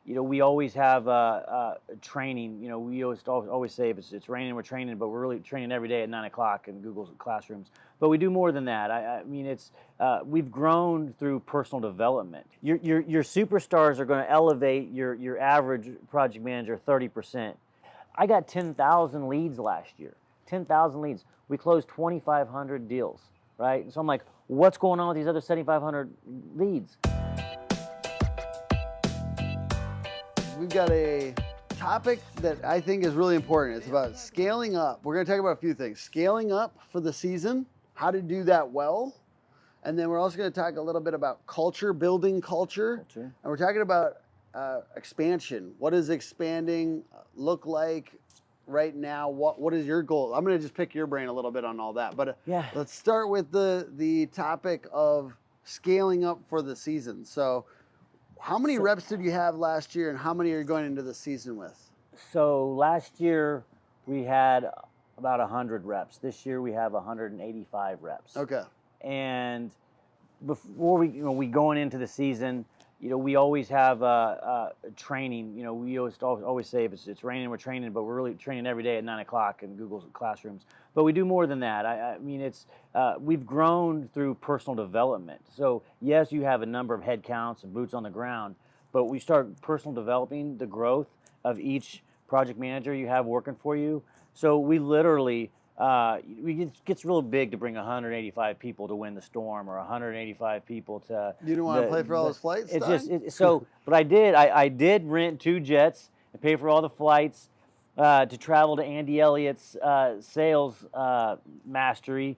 we always have training. We always say if it's raining, we're training, but we're really training every day at 9 o'clock in Google's classrooms. But we do more than that. I mean, we've grown through personal development. Your superstars are going to elevate your average project manager 30%. I got 10,000 leads last year. 10,000 leads. We closed 2,500 deals, right? So I'm like, what's going on with these other 7,500 leads? We've got a topic that I think is really important. It's about scaling up. We're going to talk about a few things. Scaling up for the season, how to do that well. And then we're also going to talk a little bit about culture, building culture. And we're talking about expansion. What does expanding look like right now? What is your goal? I'm going to just pick your brain a little bit on all that. But let's start with the topic of scaling up for the season. So how many reps did you have last year, and how many are you going into the season with? So last year we had about 100 reps. This year we have 185 reps. Okay. And before we going into the season, we always have training. We always say if it's raining, we're training, but we're really training every day at 9 o'clock in Google's classrooms. But we do more than that. I mean, we've grown through personal development. So yes, you have a number of head counts and boots on the ground, but we start personal developing the growth of each project manager you have working for you. So we literally, it gets real big to bring 185 people to win the storm, or 185 people to. You didn't want to play for all those flights? But I did rent 2 jets and pay for all the flights to travel to Andy Elliott's sales mastery,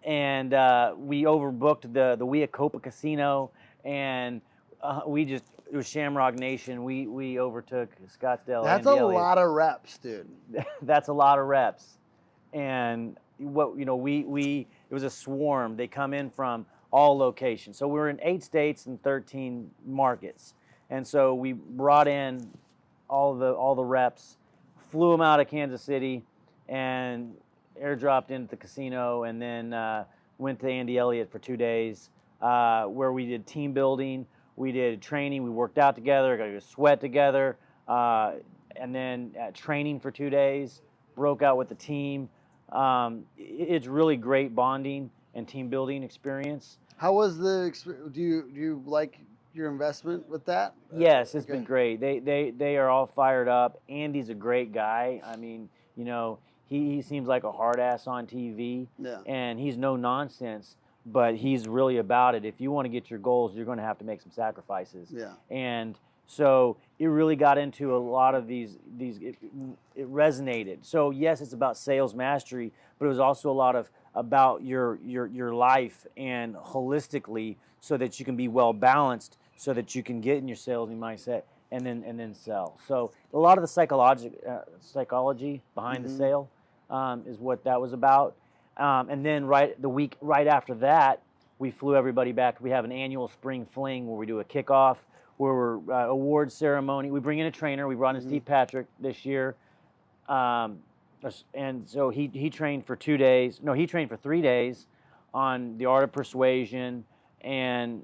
and we overbooked the Weacopa Casino, and it was Shamrock Nation. We overtook Scottsdale. That's a lot of reps, dude. That's a lot of reps. And it was a swarm. They come in from all locations. So we were in 8 states and 13 markets. And so we brought in all the reps, flew them out of Kansas City, and airdropped into the casino, and then went to Andy Elliott for 2 days, where we did team building, we did training, we worked out together, got to sweat together, and then training for 2 days, broke out with the team. It's really great bonding and team building experience. How was the experience? Do you like your investment with that? Yes, it's been great. They are all fired up. Andy's a great guy. I mean, he seems like a hard ass on TV, and he's no nonsense, but he's really about it. If you want to get your goals, you're going to have to make some sacrifices. Yeah. And so it really got into a lot of these. It resonated. So yes, it's about sales mastery, but it was also a lot about your life and holistically, so that you can be well balanced, so that you can get in your sales mindset and then sell. So a lot of the psychology behind the sale is what that was about. And then the week right after that, we flew everybody back. We have an annual spring fling where we do a kickoff, where we're awards ceremony. We bring in a trainer. We brought in Steve Patrick this year, and so he trained for 2 days. No, he trained for 3 days on the art of persuasion and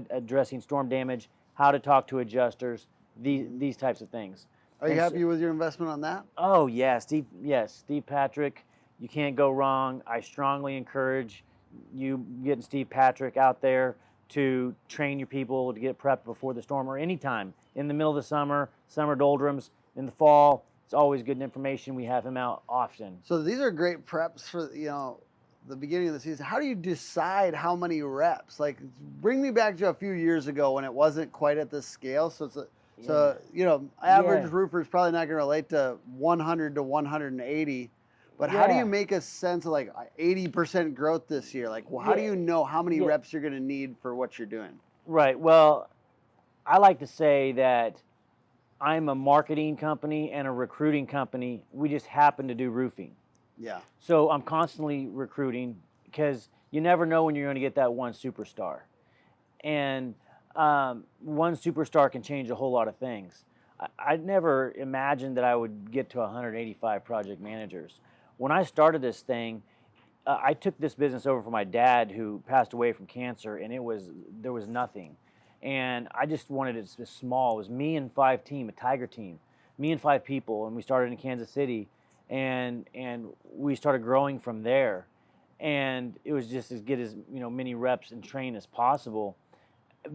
addressing storm damage, how to talk to adjusters, these types of things. Are you happy with your investment on that? Oh yeah, Steve Patrick, you can't go wrong. I strongly encourage you getting Steve Patrick out there to train your people to get prepped before the storm, or anytime in the middle of the summer doldrums, in the fall. It's always good information. We have him out often. So these are great preps for the beginning of the season. How do you decide how many reps? Like, bring me back to a few years ago when it wasn't quite at this scale. Average roofer is probably not going to relate to 100 to 180. But how do you make a sense of like 80% growth this year? Like, how do you know how many reps you're going to need for what you're doing? Right. Well, I like to say that I'm a marketing company and a recruiting company. We just happen to do roofing. Yeah. So I'm constantly recruiting, because you never know when you're going to get that one superstar. And one superstar can change a whole lot of things. I never imagined that I would get to 185 project managers. When I started this thing, I took this business over from my dad, who passed away from cancer, and there was nothing. and I just wanted it small. It was me and 5 team, a Tiger team, me and 5 people, and we started in Kansas City, and we started growing from there, and it was just as get as many reps and train as possible.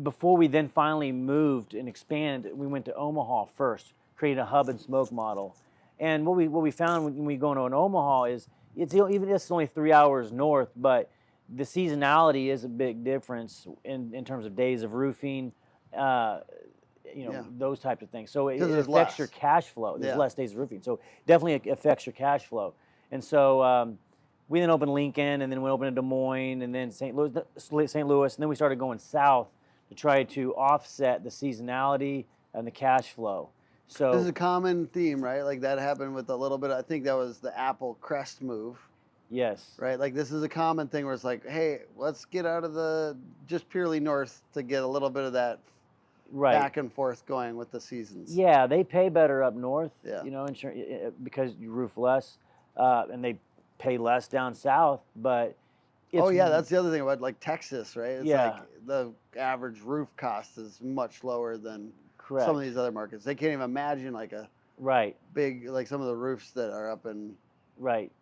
Before we then finally moved and expanded, we went to Omaha first, created a hub and spoke model, and what we found when we go into an Omaha is it's only 3 hours north, but the seasonality is a big difference in terms of days of roofing, those types of things. So it affects your cash flow. There's less days of roofing. So definitely affects your cash flow. And so we then opened Lincoln, and then we opened in Des Moines, and then St. Louis, and then we started going south to try to offset the seasonality and the cash flow. So this is a common theme, right? Like that happened with a little bit. I think that was the Apple Crest move. Yes. Right? Like this is a common thing where it's like, hey, let's get out of the just purely north to get a little bit of that back and forth going with the seasons. Yeah, they pay better up north, yeah. Because you roof less, and they pay less down south, but that's the other thing about like Texas, right? It's like the average roof cost is much lower than some of these other markets. They can't even imagine like a big, like some of the roofs that are up in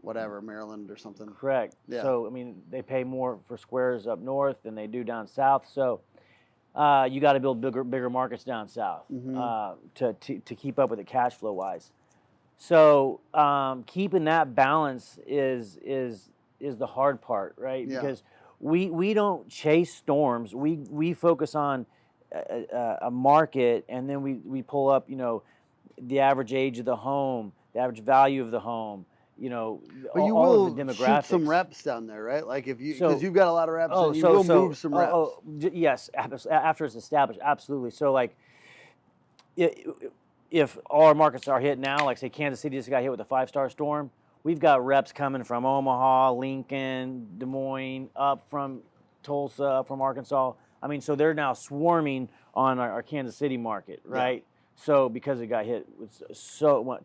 whatever, Maryland or something. Correct. Yeah. So, I mean, they pay more for squares up north than they do down south. So you got to build bigger markets down south to keep up with it cash flow wise. So keeping that balance is the hard part, right? Yeah. Because we don't chase storms. We focus on a market, and then we pull up, the average age of the home, the average value of the home, but you all will of the demographics. Shoot some reps down there, right? Like because you've got a lot of reps, and you will move some reps. Yes, after it's established, absolutely. So like, if all our markets are hit now, like say Kansas City just got hit with a 5-star storm, we've got reps coming from Omaha, Lincoln, Des Moines, up from Tulsa, up from Arkansas. I mean, so they're now swarming on our Kansas City market, right? Yeah. So because it got hit with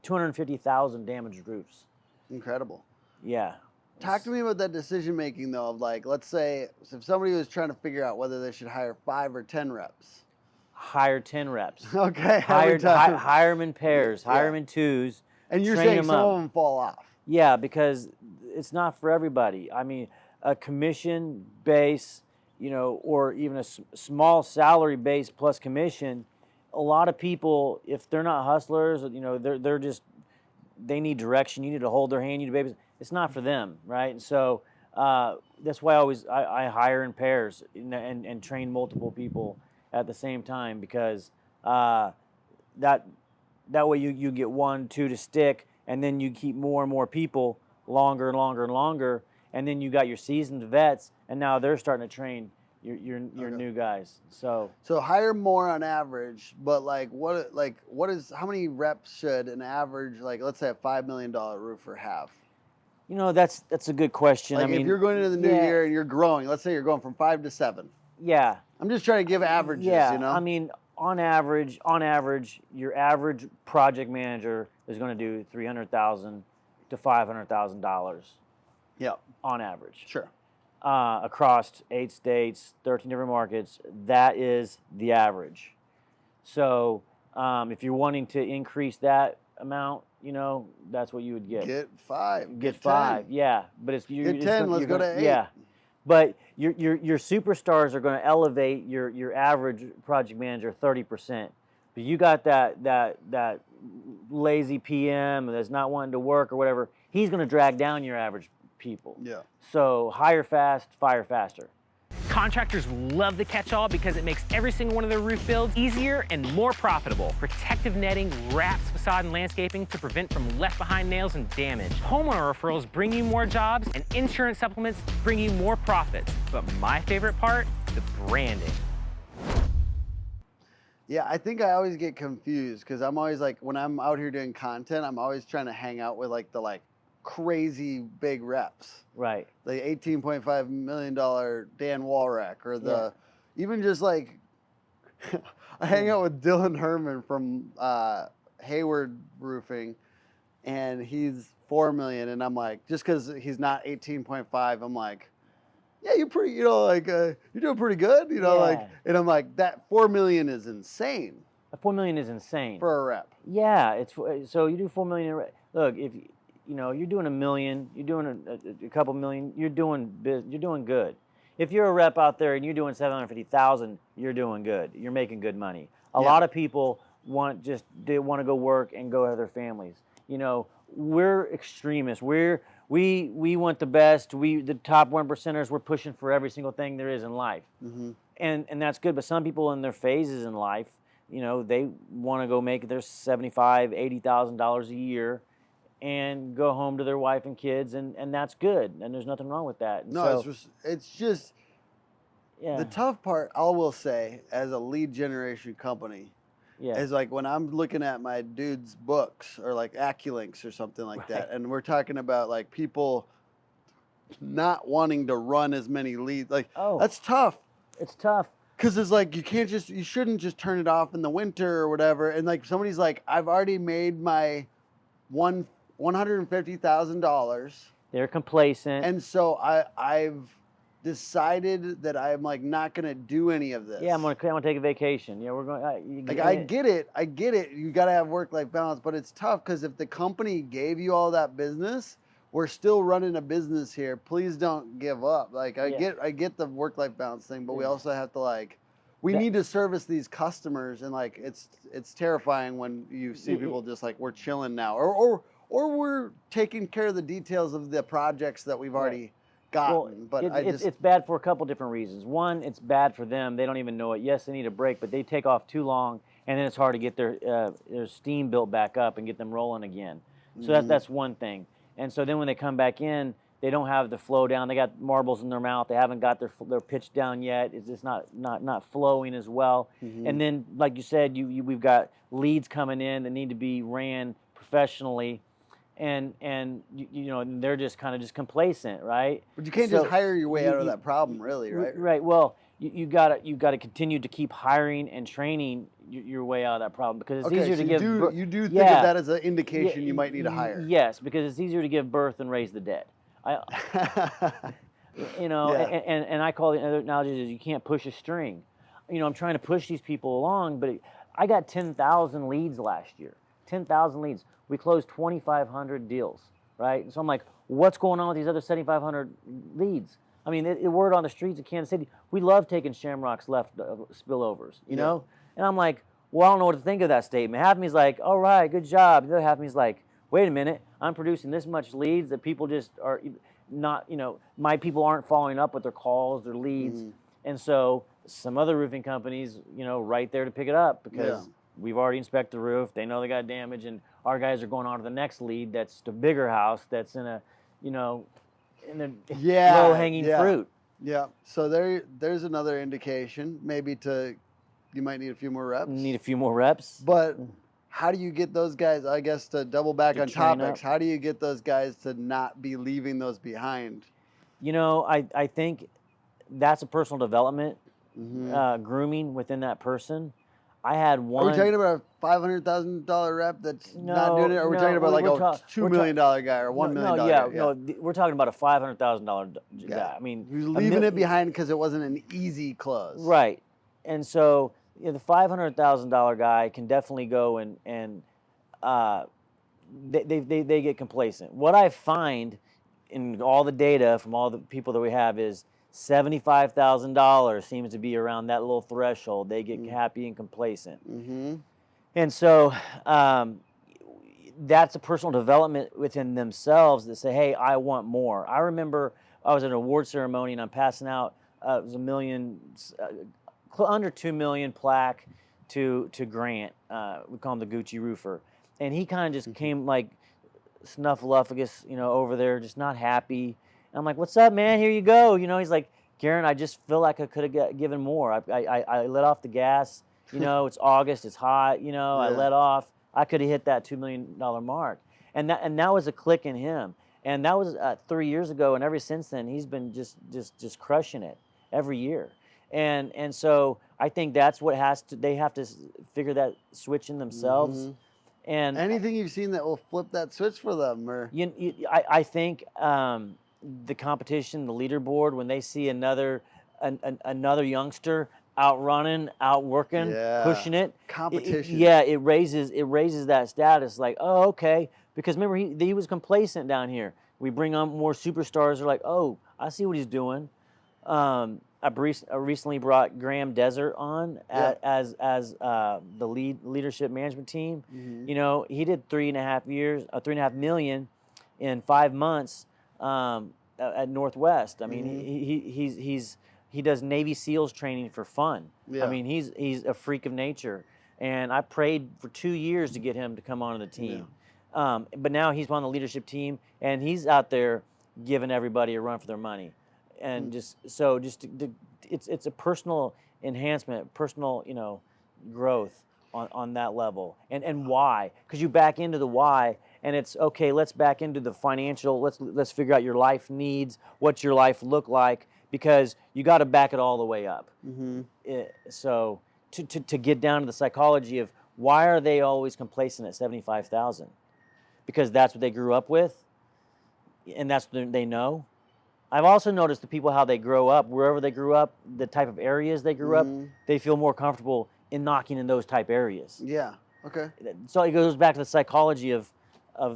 250,000 damaged roofs. Incredible. Yeah. Talk to me about that decision making though, of like, let's say if somebody was trying to figure out whether they should hire 5 or 10 reps. Hire 10 reps. Okay. Hire them in pairs. Hire them in twos. And you're saying some of them fall off. Yeah, because it's not for everybody. I mean, a commission base, or even a small salary base plus commission, a lot of people, if they're not hustlers, they're just, they need direction. You need to hold their hand. You need to baby. It's not for them, right? And so that's why I hire in pairs and train multiple people at the same time, because that way you get 1, 2 to stick, and then you keep more and more people longer and longer and longer, and then you got your seasoned vets, and now they're starting to train your new guys. So hire more on average, but how many reps should an average, like let's say a $5 million roofer have? That's a good question. Like, I mean, if you're going into the new year and you're growing, let's say you're going from 5 to 7. Yeah. I'm just trying to give averages, I mean, on average, your average project manager is going to do $300,000 to $500,000. Yeah. On average. Sure. Across 8 states, 13 different markets, that is the average. So if you're wanting to increase that amount, that's what you would get. Get 5. Get 5. Yeah, but it's get 10. Let's go to 8. Yeah, but your superstars are going to elevate your average project manager 30%. But you got that lazy PM that's not wanting to work or whatever. He's going to drag down your average people. Yeah. So hire fast, fire faster. Contractors love the catch-all because it makes every single one of their roof builds easier and more profitable. Protective netting wraps facade and landscaping to prevent from left-behind nails and damage. Homeowner referrals bring you more jobs, and insurance supplements bring you more profits. But my favorite part, the branding. Yeah, I think I always get confused because I'm always like, when I'm out here doing content, I'm always trying to hang out with the crazy big reps. Right. The $18.5 million Dan Walrack, or even just I hang out with Dylan Herman from Hayward Roofing, and he's $4 million, and I'm like, just because he's not 18.5, I'm like, yeah, you're pretty, you're doing pretty good, Yeah. and I'm like, that 4 million is insane 4 million is insane. for a rep. Yeah, it's so you do 4 million. Look, if you're doing a million, you're doing a couple million, you're doing good. If you're a rep out there and you're doing 750,000, you're doing good. You're making good money. A lot of people they want to go work and go have their families. We're extremists. We want the best. The top 1%ers. We're pushing for every single thing there is in life, and that's good. But some people in their phases in life, they want to go make their $75,000, $80,000 a year, and go home to their wife and kids, and that's good. And there's nothing wrong with that. And No, so, it's just the tough part. I will say, as a lead generation company. Yeah. Is like when I'm looking at my dude's books or like AccuLinks or something like that, and we're talking about like people not wanting to run as many leads. Like, that's tough. It's tough. Because it's like you shouldn't just turn it off in the winter or whatever. And like somebody's like, I've already made my $150,000. They're complacent. And so I've decided that I'm like not gonna do any of this. Yeah, I'm gonna take a vacation. Yeah, we're going. I get it. You gotta have work-life balance, but it's tough because if the company gave you all that business, we're still running a business here. Please don't give up. Like I get the work-life balance thing, but we also have to we need to service these customers, and like it's terrifying when you see people just like we're chilling now, or we're taking care of the details of the projects that we've already gotten. But it's bad for a couple different reasons. One, it's bad for them. They don't even know it. Yes, they need a break, but they take off too long, and then it's hard to get their steam built back up and get them rolling again. So that's one thing. And so then when they come back in, they don't have the flow down. They got marbles in their mouth. They haven't got their pitch down yet. It's just not flowing as well. And then, like you said, we've got leads coming in that need to be ran professionally. And they're just kind of just complacent, right? But you can't just hire your way out of that problem, really, right? Right. Well, you got to continue to keep hiring and training your way out of that problem, because it's easier to give. You do think of that as an indication you might need to hire. Yes, because it's easier to give birth than raise the dead. And I call the other analogy is you can't push a string. I'm trying to push these people along, but I got 10,000 leads last year. 10,000 leads. We closed 2,500 deals, right? So I'm like, what's going on with these other 7,500 leads? I mean, the word on the streets of Kansas City, we love taking Shamrock's left spillovers, you know? And I'm like, well, I don't know what to think of that statement. Half of me's like, all right, good job. The other half of me's like, wait a minute, I'm producing this much leads that people just are not, my people aren't following up with their calls, their leads. And so some other roofing companies, right there to pick it up, because we've already inspected the roof. They know they got damage, and our guys are going on to the next lead that's the bigger house that's in a, in the low-hanging fruit. Yeah. So there's another indication. Maybe you might need a few more reps. Need a few more reps. But how do you get those guys, I guess, to double back on topics, how do you get those guys to not be leaving those behind? I think that's a personal development, grooming within that person. I had one. Are we talking about a $500,000 rep that's not doing it? Or are we talking about like a $2 million guy or $1 million guy? No, we're talking about a $500,000 guy. I mean, he was leaving it behind because it wasn't an easy close. Right. And so the $500,000 guy can definitely go and they get complacent. What I find in all the data from all the people that we have is $75,000 seems to be around that little threshold. They get happy and complacent. And so that's a personal development within themselves that say, hey, I want more. I remember I was at an award ceremony and I'm passing out, it was under 2 million plaque to Grant. We call him the Gucci roofer. And he kind of just came like snuffleupagus, over there, just not happy. I'm like, what's up, man? Here you go. He's like, Garen, I just feel like I could have given more. I let off the gas. It's August. It's hot. I let off. I could have hit that $2 million mark. And that was a click in him. And that was 3 years ago. And ever since then, he's been just crushing it every year. And so I think that's what they have to figure that switch in themselves. And anything you've seen that will flip that switch for them, or I think the competition, the leaderboard, when they see another youngster out running, out working, pushing it. Competition. It raises that status. Like, oh, okay. Because remember, he was complacent down here. We bring on more superstars. They're like, oh, I see what he's doing. I recently brought Graham Desert on as the leadership management team. Mm-hmm. You know, he did 3.5 million in 5 months at Northwest. I mean, he does Navy SEALs training for fun. Yeah. I mean, he's a freak of nature, and I prayed for 2 years to get him to come onto the team. Yeah. But now he's on the leadership team, and he's out there giving everybody a run for their money, and it's a personal enhancement, personal growth on that level. And why? Because you back into the why, and it's okay. Let's back into the financial. Let's figure out your life needs. What's your life look like? Because you got to back it all the way up. Mm-hmm. So to get down to the psychology of why are they always complacent at 75,000? Because that's what they grew up with, and that's what they know. I've also noticed the people, how they grow up, wherever they grew up, the type of areas they grew up, they feel more comfortable in knocking in those type areas. Yeah. Okay. So it goes back to the psychology of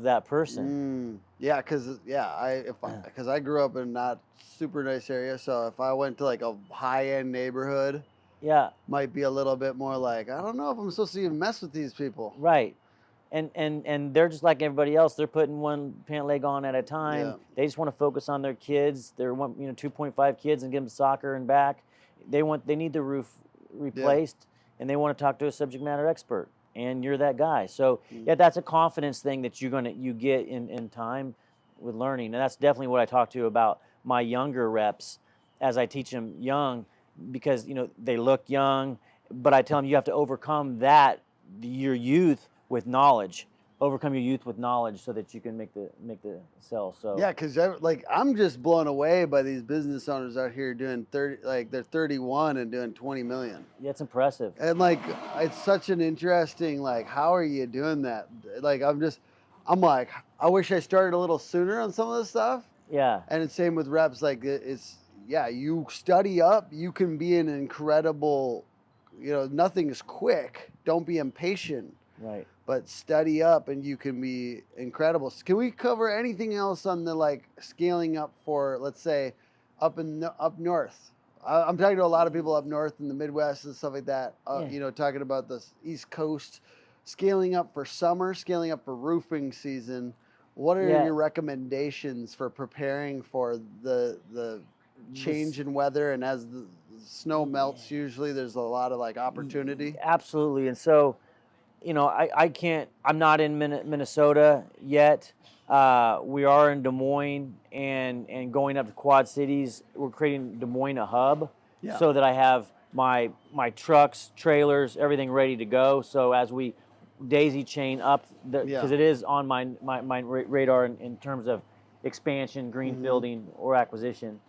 that person. Yeah, because I grew up in not super nice area, so if I went to like a high-end neighborhood, might be a little bit more like, I don't know if I'm supposed to even mess with these people. Right. And they're just like everybody else. They're putting one pant leg on at a time. Yeah. They just want to focus on their kids. They're 2.5 kids and give them soccer and back. They need the roof replaced, and they want to talk to a subject matter expert. And you're that guy. So that's a confidence thing that you get in time with learning. And that's definitely what I talk to about my younger reps as I teach them young, because they look young, but I tell them you have to overcome your youth with knowledge. Overcome your youth with knowledge so that you can make the sell. So yeah, because I'm just blown away by these business owners out here doing 30, like they're 31 and doing 20 million. Yeah, it's impressive. And it's such an interesting, how are you doing that? I'm like, I wish I started a little sooner on some of this stuff. Yeah. And it's same with reps. You study up, you can be an incredible, nothing is quick. Don't be impatient. Right. But study up and you can be incredible. Can we cover anything else on the scaling up for, let's say, up north? I'm talking to a lot of people up north in the Midwest and stuff like that. Talking about the East Coast, scaling up for summer, scaling up for roofing season. What are your recommendations for preparing for the change in weather? And as the snow melts, usually there's a lot of opportunity. Absolutely. And so, I'm not in Minnesota yet. We are in Des Moines and going up to Quad Cities. We're creating Des Moines a hub so that I have my trucks, trailers, everything ready to go. So as we daisy chain up, because it is on my radar in terms of expansion, greenfielding, or acquisition.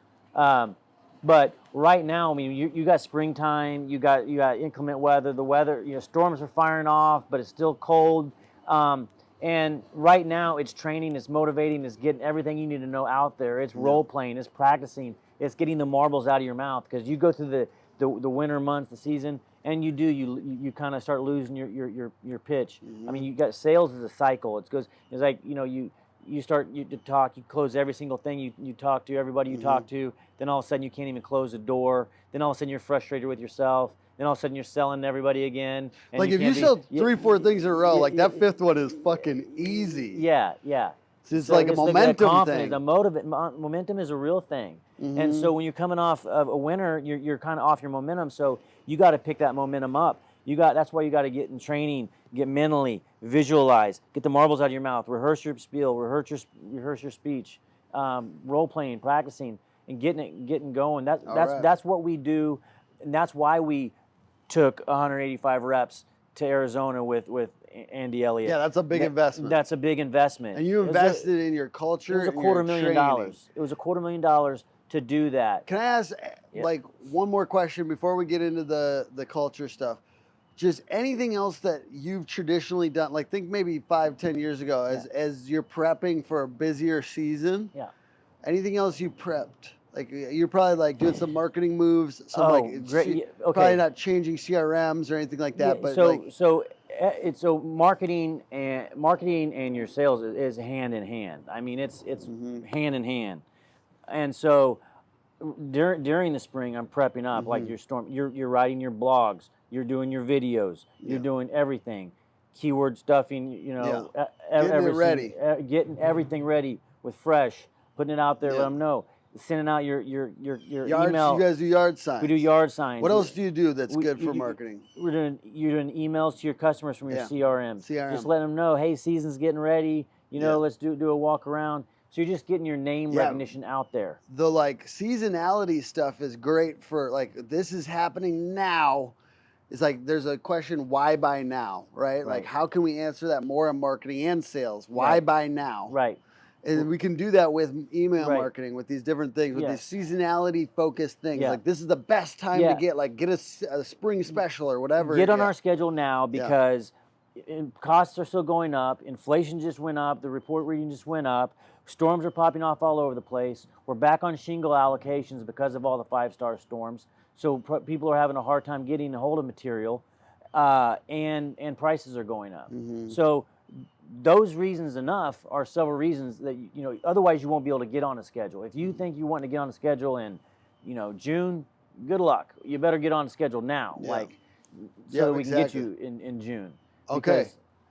But right now, I mean, you got springtime, you got inclement weather. The weather, storms are firing off, but it's still cold. And right now, it's training, it's motivating, it's getting everything you need to know out there. It's role playing, it's practicing, it's getting the marbles out of your mouth, because you go through the winter months, the season, and you kind of start losing your pitch. I mean, you got sales as a cycle. It's like you start to talk, you close every single thing you talk to, everybody you talk to, then all of a sudden you can't even close the door, then all of a sudden you're frustrated with yourself, then all of a sudden you're selling to everybody again. And if you sell 3-4 things in a row, that fifth one is fucking easy. Yeah. It's like a momentum thing. Momentum is a real thing. And so when you're coming off of a winter, you're kind of off your momentum, so you got to pick that momentum up. That's why you got to get in training, get mentally, visualize, get the marbles out of your mouth, rehearse your spiel, rehearse your speech, role playing, practicing, and getting going. That's what we do, and that's why we took 185 reps to Arizona with Andy Elliott. Yeah, that's a big investment. That's a big investment. And you invested in your culture. It was $250,000. It was $250,000 to do that. Can I ask one more question before we get into the culture stuff? Just anything else that you've traditionally done, think maybe 5-10 years ago, as you're prepping for a busier season. Yeah. Anything else you prepped? Like you're probably like doing some marketing moves, some great. Yeah, okay. probably not changing CRMs or anything like that. Yeah, But so marketing and your sales is hand in hand. I mean, it's hand in hand. And so during the spring, I'm prepping up like your storm. You're writing your blogs. You're doing your videos. You're doing everything, keyword stuffing. Getting it ready, getting everything ready with Fresh, putting it out there. Let them know. Sending out your email. You guys do yard signs. We do yard signs. What else do you do that's good for marketing? You're doing emails to your customers from your CRM. Just let them know, hey, season's getting ready. Let's do a walk around. So you're just getting your name recognition out there. The like seasonality stuff is great for like this is happening now. It's like there's a question, why buy now, right? Like how can we answer that more in marketing and sales? Why buy now? Right. And we can do that with email marketing, with these different things, with these seasonality focused things. Like this is the best time to get a spring special or whatever. Get on our schedule now because costs are still going up. Inflation just went up. The report reading just went up. Storms are popping off all over the place. We're back on shingle allocations because of all the 5-star storms. So people are having a hard time getting a hold of material, and prices are going up. So those reasons enough are several reasons that otherwise you won't be able to get on a schedule. If you think you want to get on a schedule in June, good luck. You better get on a schedle now, so that we can get you in June. Okay.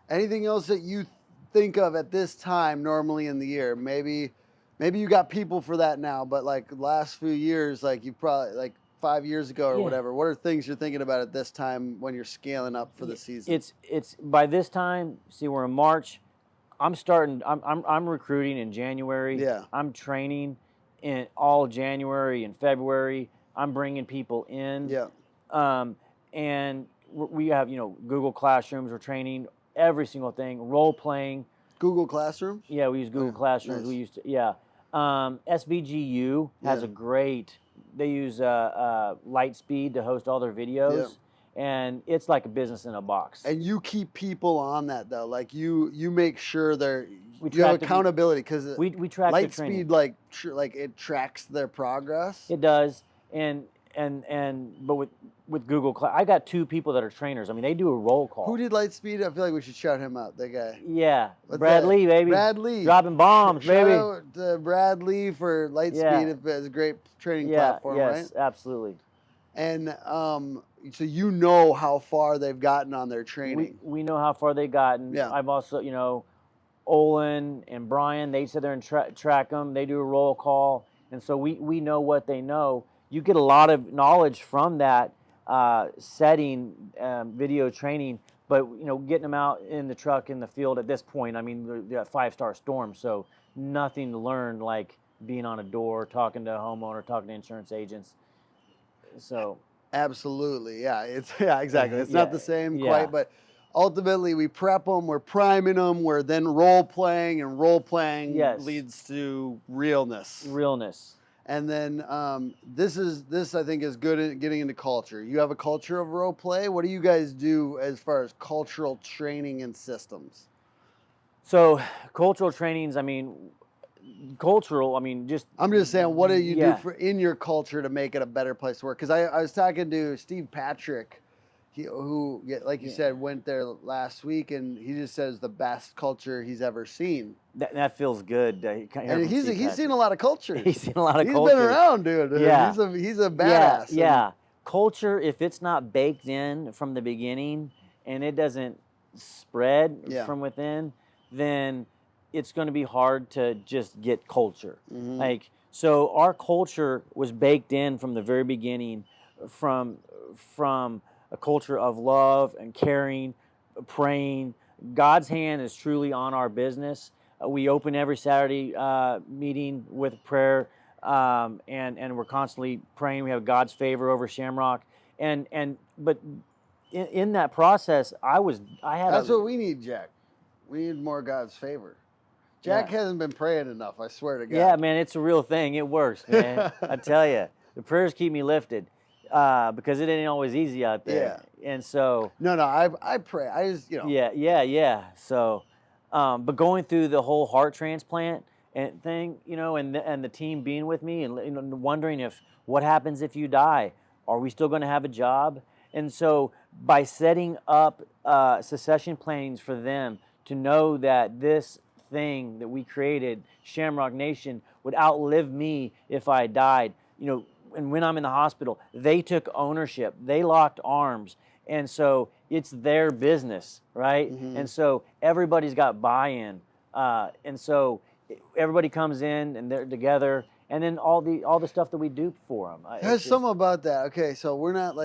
Anything else that you think of at this time normally in the year? Maybe you got people for that now, but like last few years, like you probably like 5 years ago or whatever. What are things you're thinking about at this time when you're scaling up for the season? It's by this time. See, we're in March. I'm recruiting in January. Yeah. I'm training in all January and February. I'm bringing people in. Yeah. And we have Google Classrooms. We're training every single thing. Role playing. Google Classrooms. Yeah, we use Google Classrooms. Nice. We used to. SVGU has a great. They use Lightspeed to host all their videos, and it's like a business in a box. And you keep people on that though, like you make sure you have accountability because we track Lightspeed like it tracks their progress. It does, but with Google Class, I got 2 people that are trainers. I mean, they do a roll call. Who did Lightspeed? I feel like we should shout him out. That guy. Yeah, Brad Lee, baby. Brad Lee. Dropping bombs, baby. Shout out to Brad Lee for Lightspeed. It's a great training platform, right? Yes, absolutely. And so you know how far they've gotten on their training. We know how far they've gotten. Yeah. I've also, Olin and Brian, they sit there and track them. They do a roll call. And so we know what they know. You get a lot of knowledge from that setting, video training, but getting them out in the truck in the field at this point. I mean, they're 5-star storm, so nothing to learn like being on a door, talking to a homeowner, talking to insurance agents. So absolutely, exactly. It's not the same quite, but ultimately we prep them, we're priming them, we're then role playing, and role playing leads to realness. And then this I think is good at getting into culture. You have a culture of role play. What do you guys do as far as cultural training and systems? So cultural trainings, just... I'm just saying, what do you do in your culture to make it a better place to work? Because I was talking to Steve Patrick, who, like you said, went there last week, and he just says the best culture he's ever seen. That feels good. And he's seen a lot of cultures. He's seen a lot of cultures. He's been around, dude. Yeah. He's a badass. Yeah. Culture, if it's not baked in from the beginning and it doesn't spread from within, then it's going to be hard to just get culture. So our culture was baked in from the very beginning, from a culture of love and caring, praying. God's hand is truly on our business. We open every Saturday meeting with prayer, and we're constantly praying. We have God's favor over Shamrock, but in that process, That's what we need, Jack. We need more God's favor. Jack hasn't been praying enough, I swear to God. Yeah, man, it's a real thing. It works, man. I tell you, the prayers keep me lifted. Because it ain't always easy out there. And so... No, I pray. I just, Yeah. So, but going through the whole heart transplant and and the team being with me and wondering if what happens if you die, are we still going to have a job? And so by setting up succession plans for them to know that this thing that we created, Shamrock Nation, would outlive me if I died, and when I'm in the hospital, they took ownership, they locked arms, and so it's their business, right? Mm-hmm. And so everybody's got buy-in, and so everybody comes in and they're together, and then all the stuff that we do for them. There's something about that. Okay, so we're not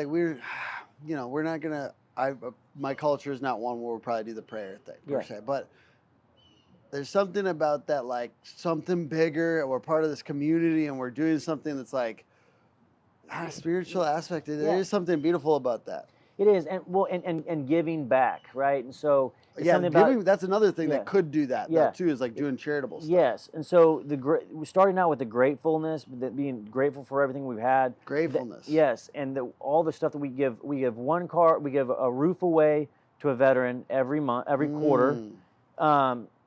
gonna. My culture is not one where we'll probably do the prayer thing per se, but there's something about that, like something bigger, and we're part of this community, and we're doing something that's like a spiritual aspect. There is something beautiful about that. It is, and giving back, right? And so that's another thing that could do that. Yeah, too, is like doing charitable stuff. Yes, and so we're starting out with the gratefulness, being grateful for everything we've had. Gratefulness. Yes, and all the stuff that we give. We give one car. We give a roof away to a veteran every month, every quarter,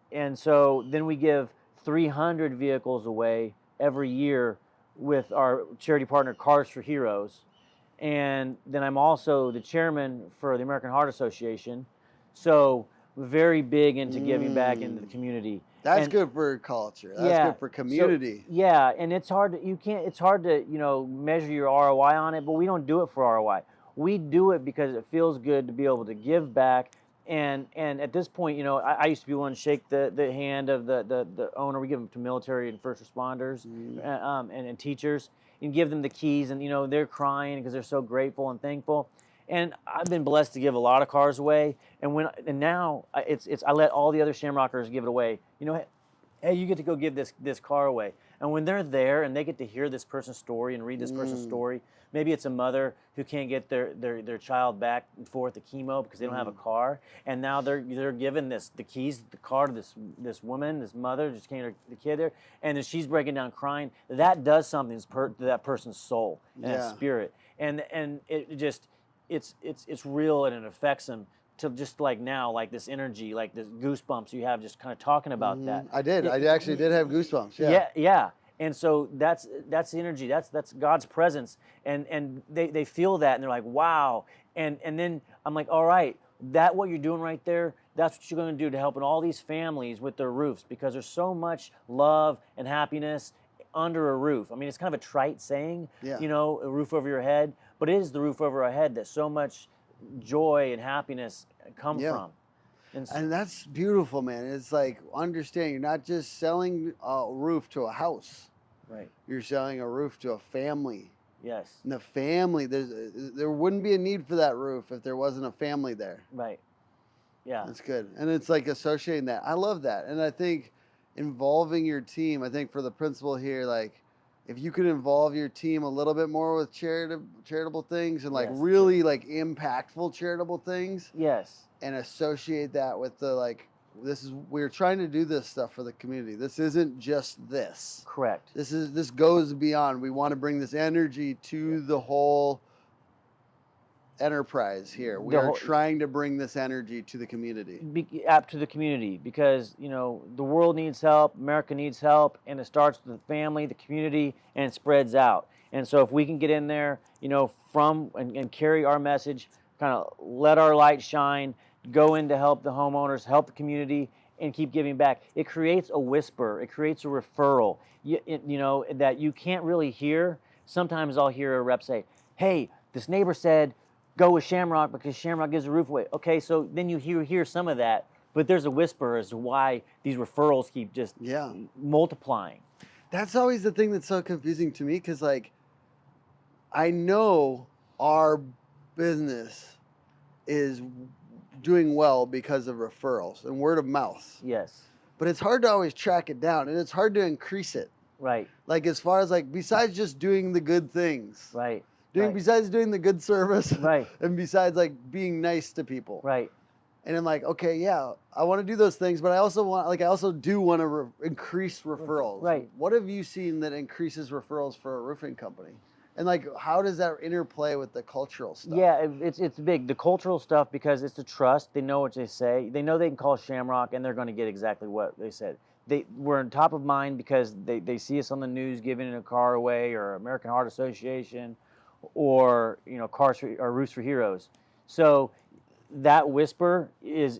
and so then we give 300 vehicles away every year with our charity partner Cars for Heroes. And then I'm also the chairman for the American Heart Association. So very big into giving back into the community. That's good for culture. That's good for community. So, and it's hard to measure your ROI on it, but we don't do it for ROI. We do it because it feels good to be able to give back. And at this point, I used to be one to shake the hand of the owner. We give them to military and first responders and teachers, and give them the keys, and they're crying because they're so grateful and thankful. And I've been blessed to give a lot of cars away, and now I let all the other Shamrockers give it away. Hey, you get to go give this car away. And when they're there and they get to hear this person's story and read this person's story, maybe it's a mother who can't get their child back and forth to chemo because they don't have a car, and now they're given the keys, the car to this woman, this mother just came to the kid there, and then she's breaking down crying. That does something to that person's soul and that spirit, and it just it's real, and it affects them. To just like now, like this energy, like this goosebumps you have just kind of talking about that. I did. I actually did have goosebumps. Yeah. And so that's the energy. That's God's presence, and they feel that, and they're like, wow. And then I'm like, all right, what you're doing right there, that's what you're going to do to helping all these families with their roofs, because there's so much love and happiness under a roof. I mean, it's kind of a trite saying, a roof over your head, but it is the roof over our head that so much joy and happiness come from. And that's beautiful, man. It's like, understand, you're not just selling a roof to a house. Right. You're selling a roof to a family. Yes. And the family, there wouldn't be a need for that roof if there wasn't a family there. Right. Yeah. That's good. And it's like associating that. I love that. And I think involving your team, I think for the principal here, like, if you could involve your team a little bit more with charitable things and like really like impactful charitable things. Yes. And associate that with we're trying to do this stuff for the community. This isn't just this. Correct. This goes beyond. We want to bring this energy to the whole enterprise here. We are trying to bring this energy to the community. To the community, because the world needs help, America needs help, and it starts with the family, the community, and it spreads out. And so if we can get in there, and carry our message, kind of let our light shine, go in to help the homeowners, help the community, and keep giving back. It creates a whisper. It creates a referral. That you can't really hear. Sometimes I'll hear a rep say, "Hey, this neighbor said, go with Shamrock because Shamrock gives a roof away." Okay, so then you hear some of that, but there's a whisper as to why these referrals keep just multiplying. That's always the thing that's so confusing to me, because like, I know our business is doing well because of referrals and word of mouth. Yes. But it's hard to always track it down, and it's hard to increase it. Right. Like, as far as like, besides just doing the good things. Right. Besides doing the good service, right, and besides like being nice to people, right, and I'm like, okay, yeah, I want to do those things, but I also do want to increase referrals. Right. What have you seen that increases referrals for a roofing company, and like, how does that interplay with the cultural stuff? Yeah, it's big. The cultural stuff, because it's the trust. They know what they say. They know they can call Shamrock, and they're going to get exactly what they said. we're on top of mind because they see us on the news giving a car away, or American Heart Association, or Cars for, or Roofs for Heroes. So that whisper is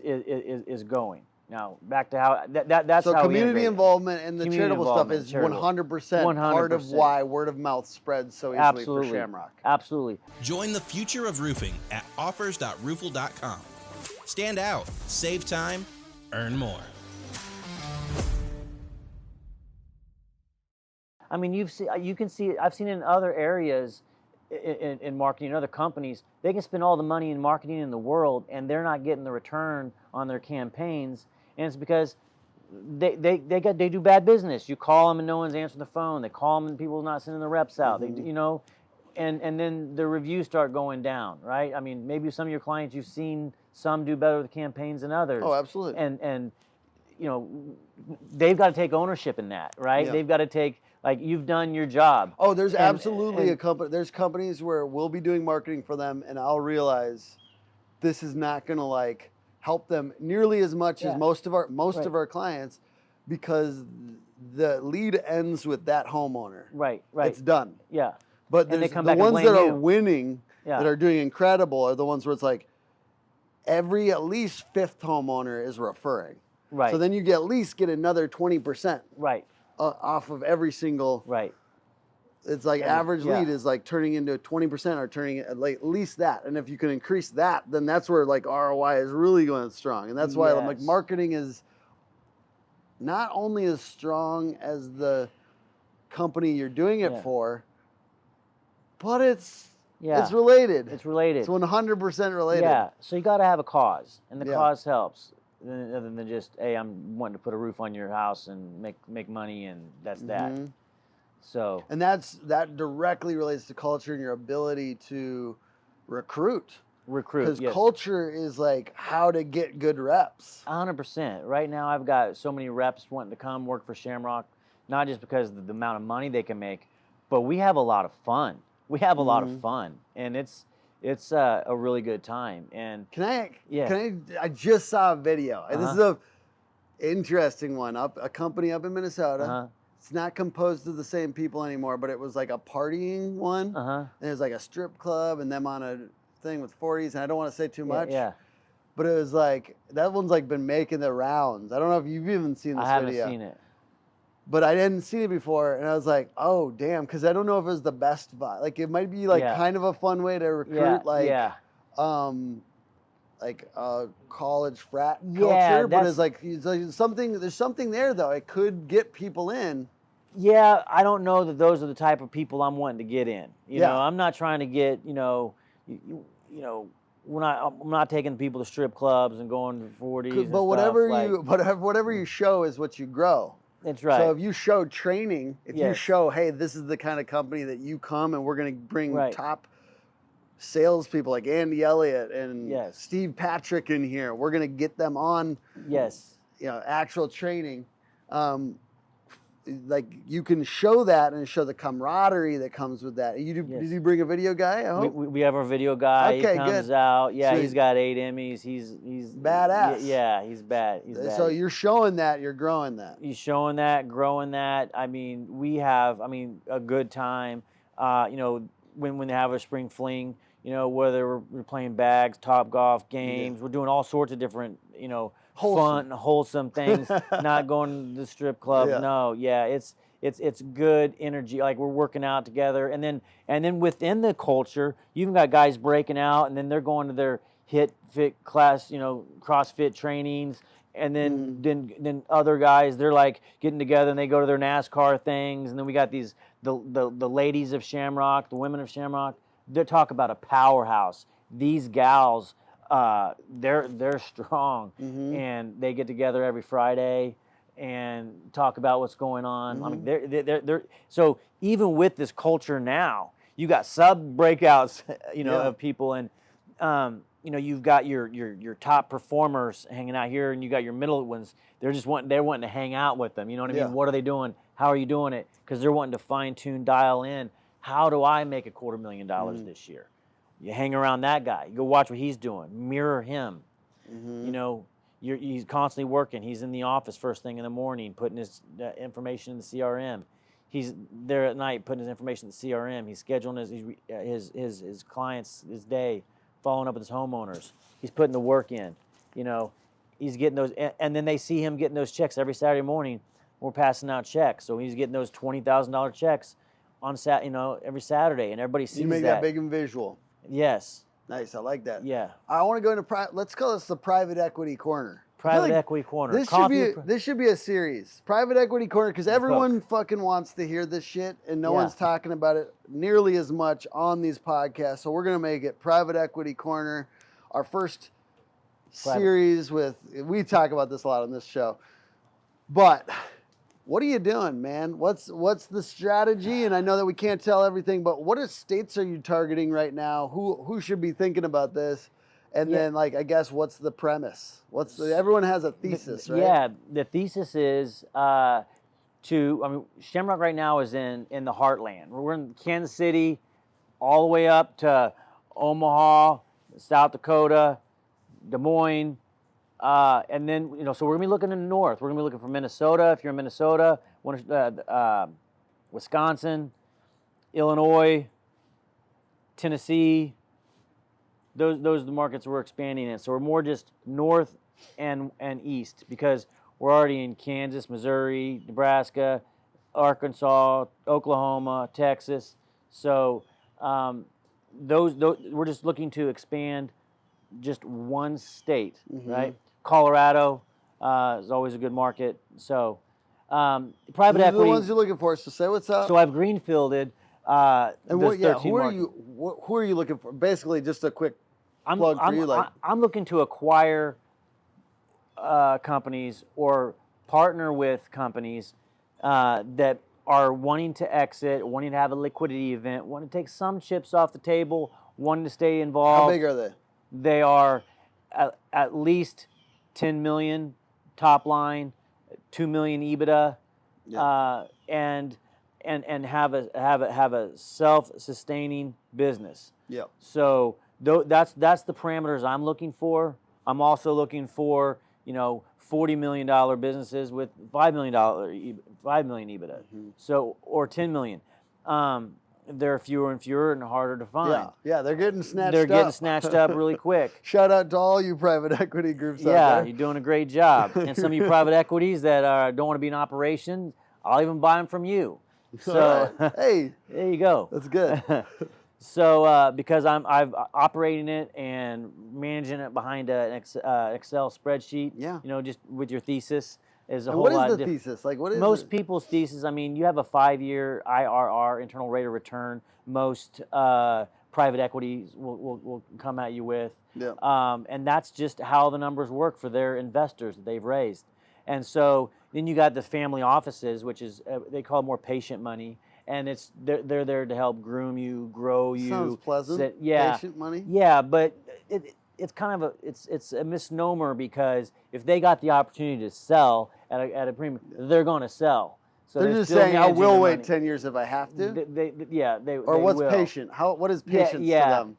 going. Now back to how that's so how community involvement and the Community charitable stuff involvement, is charitable. 100% part of 100%. why word of mouth spreads so easily Absolutely. for Shamrock. Absolutely. Join the future of roofing at offers.roofle.com. Stand out, save time, earn more. I mean, you can see it. I've seen it in other areas in marketing, in other companies. They can spend all the money in marketing in the world, and they're not getting the return on their campaigns. And it's because they do bad business. You call them and no one's answering the phone. They call them and people are not sending the reps out. Mm-hmm. And then the reviews start going down, right? I mean, maybe some of your clients, you've seen some do better with campaigns than others. Oh, absolutely. And they've got to take ownership in that, right? Yeah. They've got to take, like, you've done your job. Oh, there's absolutely a company. There's companies where we'll be doing marketing for them, and I'll realize this is not going to help them nearly as much as most of our clients, because the lead ends with that homeowner. Right. It's done. Yeah. But And they come the back and ones that blame are you. winning, Yeah. that are doing incredible, are the ones where it's every at least fifth homeowner is referring. Right. So then you at least get another 20%. Right. Off of every single. Right. It's average lead is turning into 20% or turning at least that. And if you can increase that, then that's where ROI is really going strong. And that's why marketing is not only as strong as the company you're doing it for, but it's related. It's related. It's 100% related. Yeah. So you got to have a cause, and the cause helps. Other than just, hey, I'm wanting to put a roof on your house and make money, and that's that. So. And that directly relates to culture and your ability to recruit. Because culture is how to get good reps. 100%. Right now, I've got so many reps wanting to come work for Shamrock, not just because of the amount of money they can make, but we have a lot of fun. We have a lot of fun, and it's a really good time. And I just saw a video. And this is a interesting one. A company up in Minnesota. It's not composed of the same people anymore, but it was a partying one. And there's a strip club and them on a thing with 40s, and I don't want to say too much. Yeah. But it was that one's been making the rounds. I don't know if you've even seen this video. I haven't seen it. But I didn't see it before, and I was oh, damn, because I don't know if it was the best vibe. It might be kind of a fun way to recruit a college frat culture, but it's something. There's something there though. It could get people in. Yeah, I don't know that those are the type of people I'm wanting to get in. You know, I'm not trying to get I'm not taking people to strip clubs and going to 40s. But whatever you show is what you grow. That's right. So if you show training, you show, hey, this is the kind of company that you come, and we're going to bring top salespeople like Andy Elliott and Steve Patrick in here. We're going to get them on. Actual training. You can show that and show the camaraderie that comes with that. Did you bring a video guy? I hope? We have our video guy. Okay, he comes out. Yeah, Sweet. He's got 8 Emmys. He's badass. Yeah, he's bad. So you're showing that, you're growing that. He's showing that, growing that. I mean, we have a good time. When they have a spring fling, whether we're playing bags, top golf games, we're doing all sorts of different, fun, wholesome things. Not going to the strip club. Yeah. No, it's good energy. We're working out together, and then within the culture, you've got guys breaking out, and then they're going to their HIIT fit class, CrossFit trainings, and then other guys, they're getting together and they go to their NASCAR things, and then we got the ladies of Shamrock, the women of Shamrock. They talk about a powerhouse. These gals. They're strong, and they get together every Friday and talk about what's going on. I mean, they're so even with this culture now, you got sub breakouts, of people, and you've got your top performers hanging out here, and you got your middle ones. They're wanting to hang out with them. You know what I mean? What are they doing? How are you doing it? Because they're wanting to fine tune, dial in. How do I make $250,000 this year? You hang around that guy. You go watch what he's doing. Mirror him. he's constantly working. He's in the office first thing in the morning, putting his information in the CRM. He's there at night putting his information in the CRM. He's scheduling his clients, his day, following up with his homeowners. He's putting the work in. He's getting those, and then they see him getting those checks every Saturday morning. We're passing out checks, so he's getting those $20,000 checks on every Saturday, and everybody sees that. You make that big and visual. Yes. Nice, I like that. Yeah. I want to go into let's call this the private equity corner. Private equity corner. This should be a series. Private equity corner, because everyone fucking wants to hear this shit, and no one's talking about it nearly as much on these podcasts. So we're gonna make it private equity corner. Our first series we talk about this a lot on this show. But what are you doing, man? What's the strategy? And I know that we can't tell everything, but what states are you targeting right now? Who should be thinking about this? And then, I guess, what's the premise? Everyone has a thesis, right? Yeah, the thesis is Shamrock right now is in the heartland. We're in Kansas City, all the way up to Omaha, South Dakota, Des Moines, and then, so we're going to be looking in the north. We're going to be looking for Minnesota, if you're in Minnesota, Wisconsin, Illinois, Tennessee. Those are the markets we're expanding in. So we're more just north and east, because we're already in Kansas, Missouri, Nebraska, Arkansas, Oklahoma, Texas. So those we're just looking to expand just one state, right? Colorado is always a good market. So private equity. The ones you're looking for. So say what's up. So I've greenfielded. And who are you looking for? Basically, just a quick plug for you. I'm looking to acquire companies or partner with companies that are wanting to exit, wanting to have a liquidity event, want to take some chips off the table, wanting to stay involved. How big are they? They are at least 10 million top line, 2 million EBITDA, and have a self-sustaining business. Yeah. So that's the parameters I'm looking for. I'm also looking for $40 million businesses with $5 million EBITDA. So, or 10 million. They're fewer and fewer and harder to find. Yeah, they're getting snatched up. They're getting snatched up really quick. Shout out to all you private equity groups out there. Yeah, you're doing a great job. And some of you private equities that don't want to be in operation, I'll even buy them from you. So, hey, there you go. That's good. So, because I've operating it and managing it behind an Excel spreadsheet. Yeah. Just with your thesis is a and whole what lot. What is the thesis? What is most people's thesis? You have a 5-year IRR, internal rate of return. Most private equities will come at you with. Yeah. And that's just how the numbers work for their investors that they've raised. And so then you got the family offices, which is they call it more patient money, and they're there to help groom you, grow you. Sounds pleasant. Patient money. Yeah, but it's kind of it's a misnomer, because if they got the opportunity to sell at a premium, they're going to sell. So they're just saying, I will wait 10 years if I have to. Or what's will. patient? What is patience to them?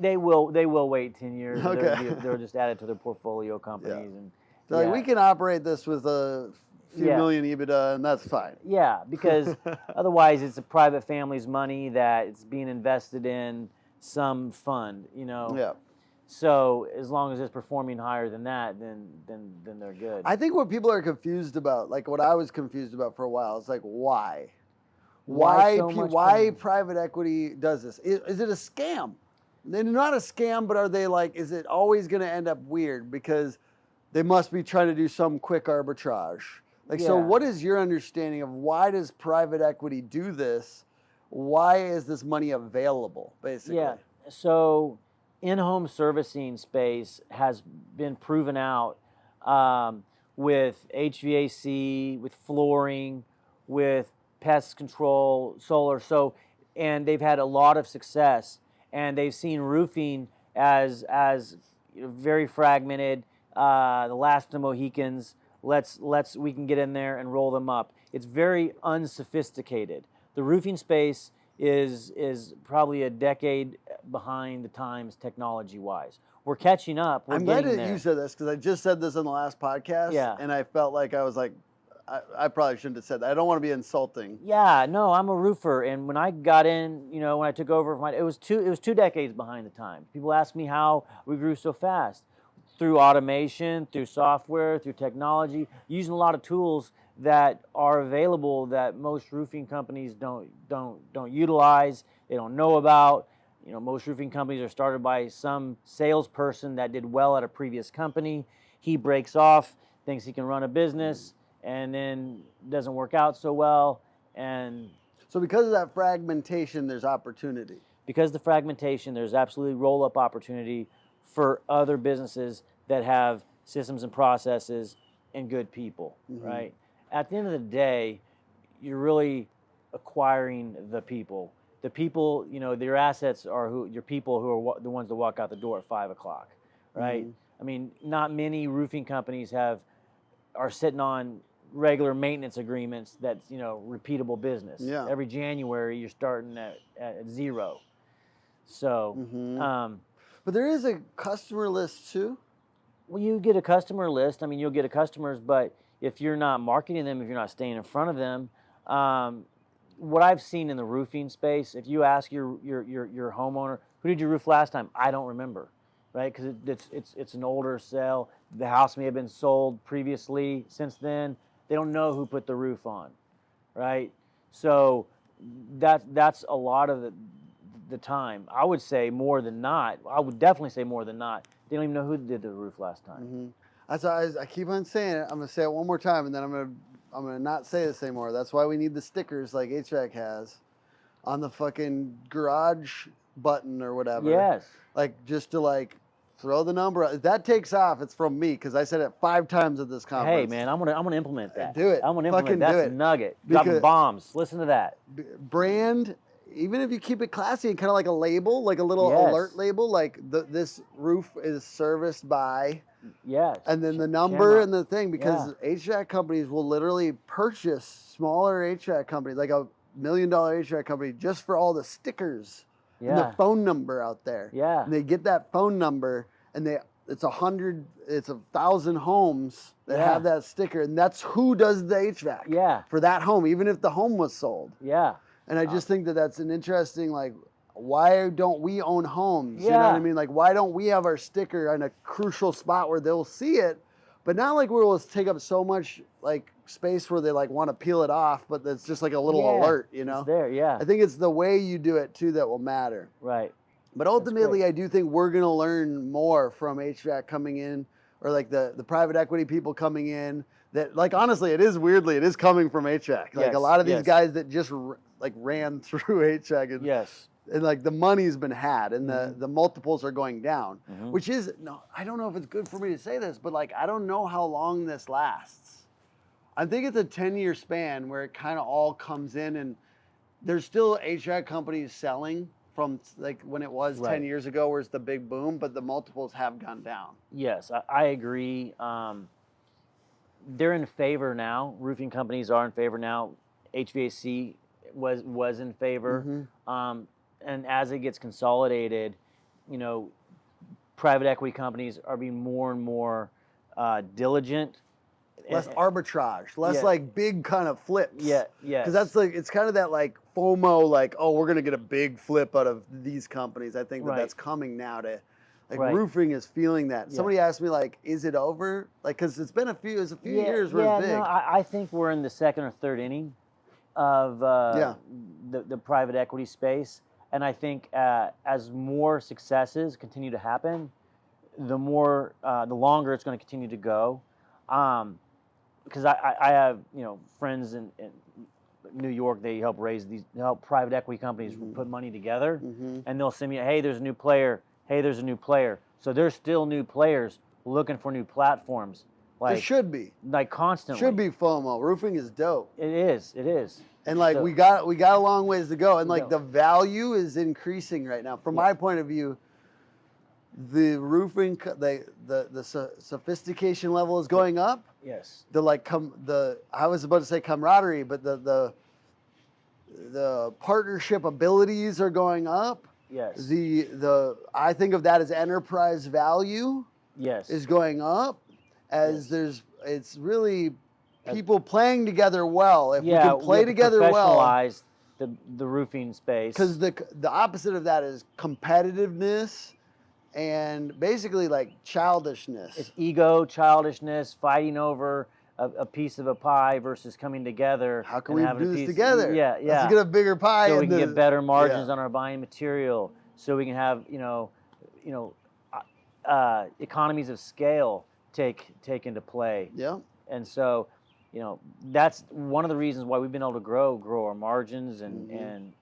They will wait 10 years. Okay. They'll just add it to their portfolio companies. Yeah. And So we can operate this with a few million EBITDA, and that's fine. Yeah, because otherwise it's a private family's money that it's being invested in some fund, Yeah. So as long as it's performing higher than that, then they're good. I think what people are confused about, what I was confused about for a while, is why? Why private equity does this? Is it a scam? They're not a scam, but are they is it always going to end up weird because they must be trying to do some quick arbitrage? So what is your understanding of why does private equity do this? Why is this money available, basically? Yeah, so in-home servicing space has been proven out with HVAC, with flooring, with pest control, solar. And they've had a lot of success, and they've seen roofing as very fragmented. The last of the Mohicans. We can get in there and roll them up. It's very unsophisticated. The roofing space is probably a decade behind the times technology-wise. we're catching up. I'm glad that you said this because I just said this in the last podcast. Yeah. And I felt like I was like, I probably shouldn't have said that. I don't want to be insulting. Yeah, no, I'm a roofer, and when I got in, when I took over, it was 2 decades behind the time. People ask me how we grew so fast, through automation, through software, through technology, using a lot of tools that are available that most roofing companies don't utilize. They don't know about. Most roofing companies are started by some salesperson that did well at a previous company. He breaks off, thinks he can run a business, and then doesn't work out so well. And so because of that fragmentation, there's opportunity. Because of the fragmentation, there's absolutely roll-up opportunity for other businesses that have systems and processes and good people, right? At the end of the day, you're really acquiring the people. The people, your assets are your people who are the ones that walk out the door at 5 o'clock, right? I mean, not many roofing companies are sitting on regular maintenance agreements that's, repeatable business. Yeah. Every January, you're starting at zero. So, but there is a customer list too? Well, you get a customer list. I mean, you'll get a customers, but if you're not marketing them, if you're not staying in front of them, what I've seen in the roofing space, if you ask your homeowner, who did you roof last time? I don't remember, right? Because it's an older sale. The house may have been sold previously. Since then, they don't know who put the roof on, right? So that's a lot of the time. I would say more than not. I would definitely say more than not. They don't even know who did the roof last time. I keep on saying it. I'm gonna say it one more time, and then I'm gonna not say this anymore. That's why we need the stickers like HVAC has on the fucking garage button or whatever. Yes. Like just to throw the number. If that takes off, it's from me because I said it 5 times at this conference. Hey man, I'm gonna implement that. Do it. I'm gonna implement that. That's a nugget. Dropping bombs. Listen to that. Brand. Even if you keep it classy and kind of like a label, like a little alert label, like this roof is serviced by. Yes. And then the number Shamrock. and the thing, because HVAC companies will literally purchase smaller HVAC companies, like $1 million HVAC company, just for all the stickers and the phone number out there. Yeah. And they get that phone number, and it's 1,000 homes that have that sticker, and that's who does the HVAC for that home, even if the home was sold. Yeah. And I just think that that's an interesting, why don't we own homes? You know what I mean? Why don't we have our sticker in a crucial spot where they'll see it, but not where we'll take up so much space where they want to peel it off, but it's just a little alert, It's there, yeah. I think it's the way you do it too that will matter. Right. But ultimately, I do think we're going to learn more from HVAC coming in, or the private equity people coming in. That honestly, it is coming from HVAC. A lot of these guys that just ran through HVAC and the money's been had and the multiples are going down, which is, I don't know if it's good for me to say this, but I don't know how long this lasts. I think it's a 10-year span where it kind of all comes in, and there's still HVAC companies selling from when it was 10 years ago, where it's the big boom, but the multiples have gone down. Yes, I agree. They're in favor now. Roofing companies are in favor now. HVAC was in favor. And as it gets consolidated, private equity companies are being more and more diligent. Less arbitrage, less big kind of flips. Yeah. Because that's it's kind of that FOMO, oh, we're going to get a big flip out of these companies. I think that's coming now to, roofing is feeling that. Somebody asked me, is it over? Because it's been a few years where it's big. No, I think we're in the second or third inning of the private equity space. And I think as more successes continue to happen, the longer it's going to continue to go. Because I have friends in New York. They help help private equity companies put money together, and they'll send me, hey, there's a new player. Hey, there's a new player. So there's still new players looking for new platforms. There should be. Constantly. Should be FOMO. Roofing is dope. It is. And we got a long ways to go. And the value is increasing right now. From my point of view, the roofing, the sophistication level is going up. Yes. I was about to say camaraderie, but the partnership abilities are going up. Yes. I think of that as enterprise value Yes. is going up as it's really people playing together well. If we can play together well, professionalize the roofing space. Because the opposite of that is competitiveness and basically like childishness. It's ego, childishness, fighting over a piece of a pie versus coming together. How can we do this together? Yeah, yeah. Let's get a bigger pie. So we can get better margins on our buying material. So we can have economies of scale take into play. Yeah. And so, that's one of the reasons why we've been able to grow our margins and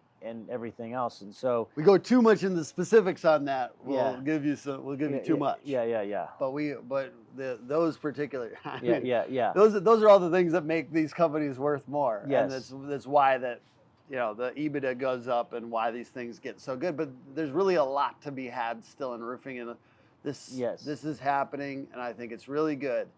everything else. And so we go too much into specifics on that. We'll Yeah. give you too much. Yeah. But those particular those are all the things that make these companies worth more. Yes. And that's why the EBITDA goes up and why these things get so good. But there's really a lot to be had still in roofing, and this is happening, and I think it's really good.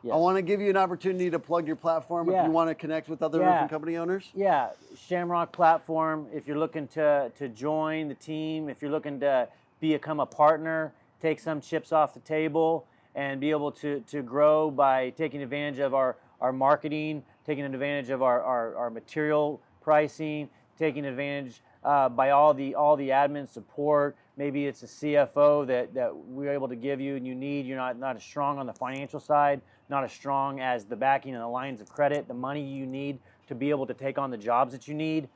Yes. I want to give you an opportunity to plug your platform if you want to connect with other roofing company owners. Yeah, Shamrock platform. If you're looking to join the team, if you're looking to become a partner, take some chips off the table, and be able to grow by taking advantage of our marketing, taking advantage of our material pricing, taking advantage by all the admin support. Maybe it's a CFO that we're able to give you and you need. You're not as strong on the financial side, not as strong as the backing and the lines of credit, the money you need to be able to take on the jobs that you need.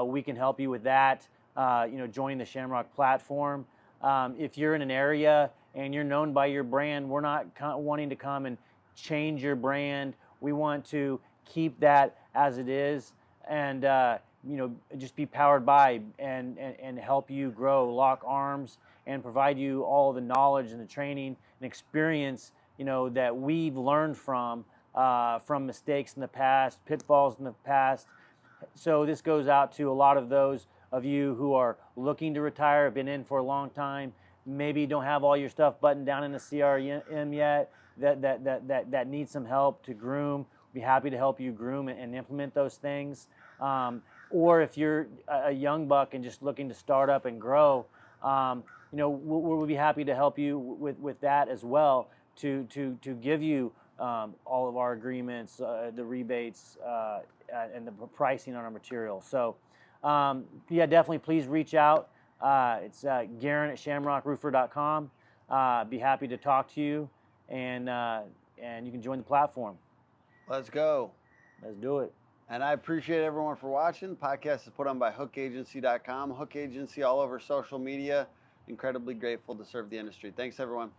We can help you with that. Joining the Shamrock platform. If you're in an area and you're known by your brand, we're not wanting to come and change your brand. We want to keep that as it is and just be powered by and help you grow, lock arms, and provide you all the knowledge and the training and experience that we've learned from mistakes in the past, pitfalls in the past. So this goes out to a lot of those of you who are looking to retire, have been in for a long time, maybe don't have all your stuff buttoned down in the CRM yet, that need some help to groom. We'd be happy to help you groom and implement those things. Or if you're a young buck and just looking to start up and grow, we'll be happy to help you with that as well, to give you all of our agreements, the rebates, and the pricing on our material. So, definitely please reach out. It's Garen at shamrockroofer.com. Be happy to talk to you, and you can join the platform. Let's go. Let's do it. And I appreciate everyone for watching. The podcast is put on by hookagency.com. Hook Agency all over social media. Incredibly grateful to serve the industry. Thanks, everyone.